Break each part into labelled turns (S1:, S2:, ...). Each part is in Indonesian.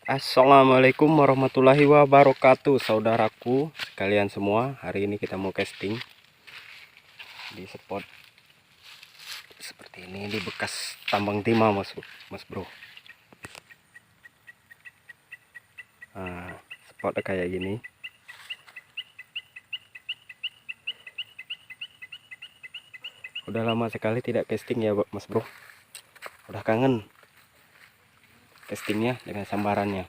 S1: Assalamualaikum warahmatullahi wabarakatuh, saudaraku sekalian semua. Hari ini kita mau casting di spot seperti ini, di bekas tambang timah mas bro. Nah, spotnya kayak gini. Udah lama sekali tidak casting ya mas bro. Udah kangen castingnya dengan sambarannya.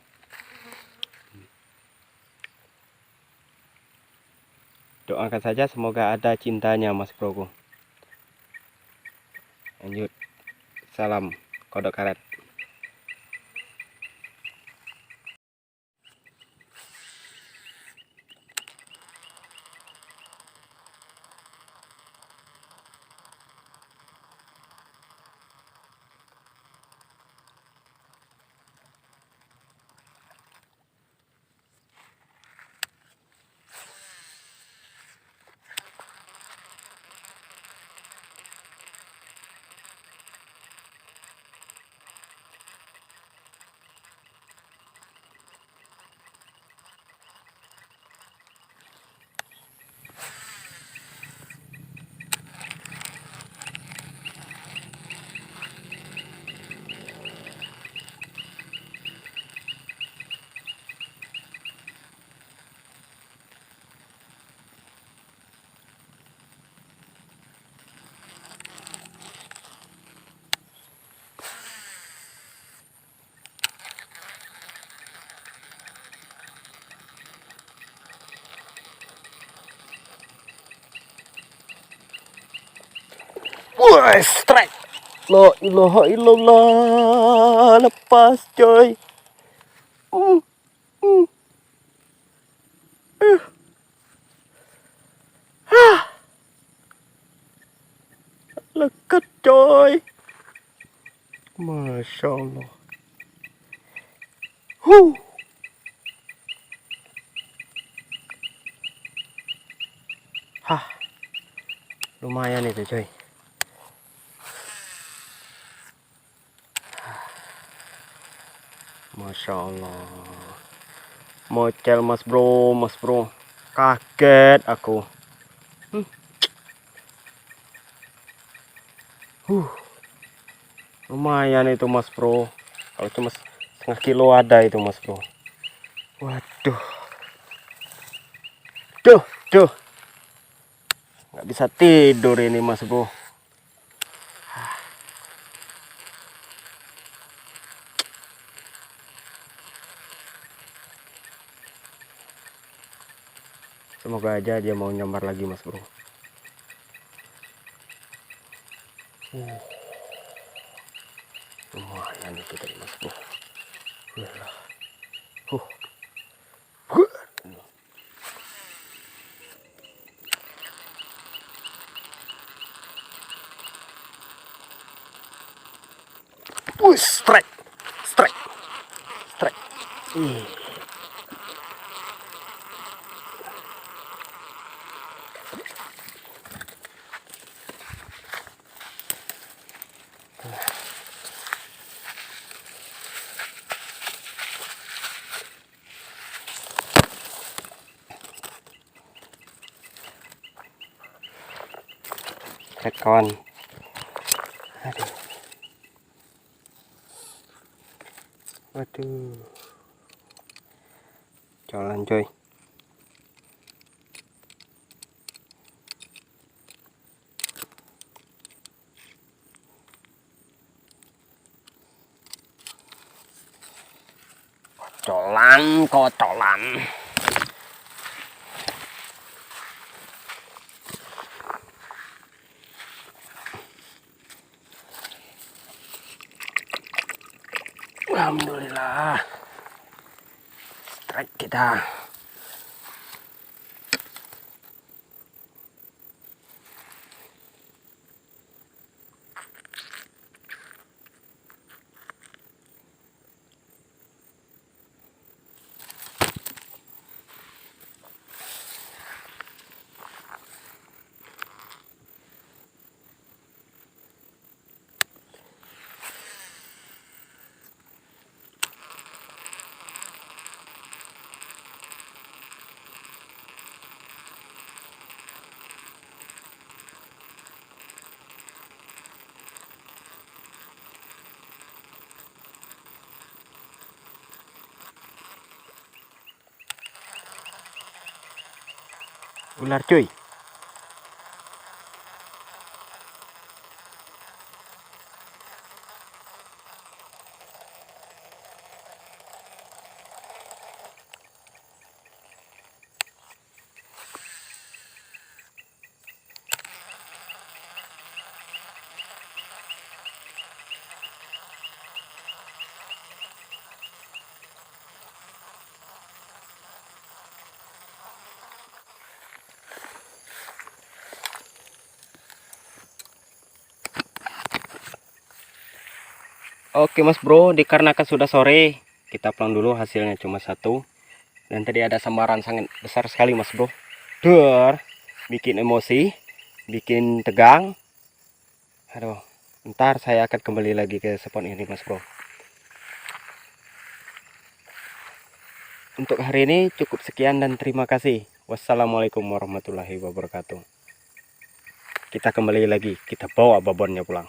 S1: Doakan saja semoga ada cintanya mas bro. Lanjut, salam kodok karet. Wah, strike. La ilaha illallah, lepas coy. Uh, uh, lekat coy. Masya Allah. Huh. Hah, lumayan itu coy. Masya Allah. Mocel mas bro. Kaget aku. Hmm. Lumayan itu mas bro. Kalau cuma setengah kilo ada itu mas bro. Waduh. Duh. Nggak bisa tidur ini mas bro. Semoga aja dia mau nyamar lagi mas bro. Lumayan itu tadi mas bro. Strike. Cek kawan. Aduh. Waduh. Jalan coy. Kocolan. Alhamdulillah. Strike kita. Ular cuy. Oke mas bro, dikarenakan sudah sore, kita pulang dulu, hasilnya cuma satu. Dan tadi ada sambaran sangat besar sekali mas bro. Duh, bikin emosi, bikin tegang. Aduh, ntar saya akan kembali lagi ke spot ini mas bro. Untuk hari ini cukup sekian dan terima kasih. Wassalamualaikum warahmatullahi wabarakatuh. Kita kembali lagi, kita bawa babonnya pulang.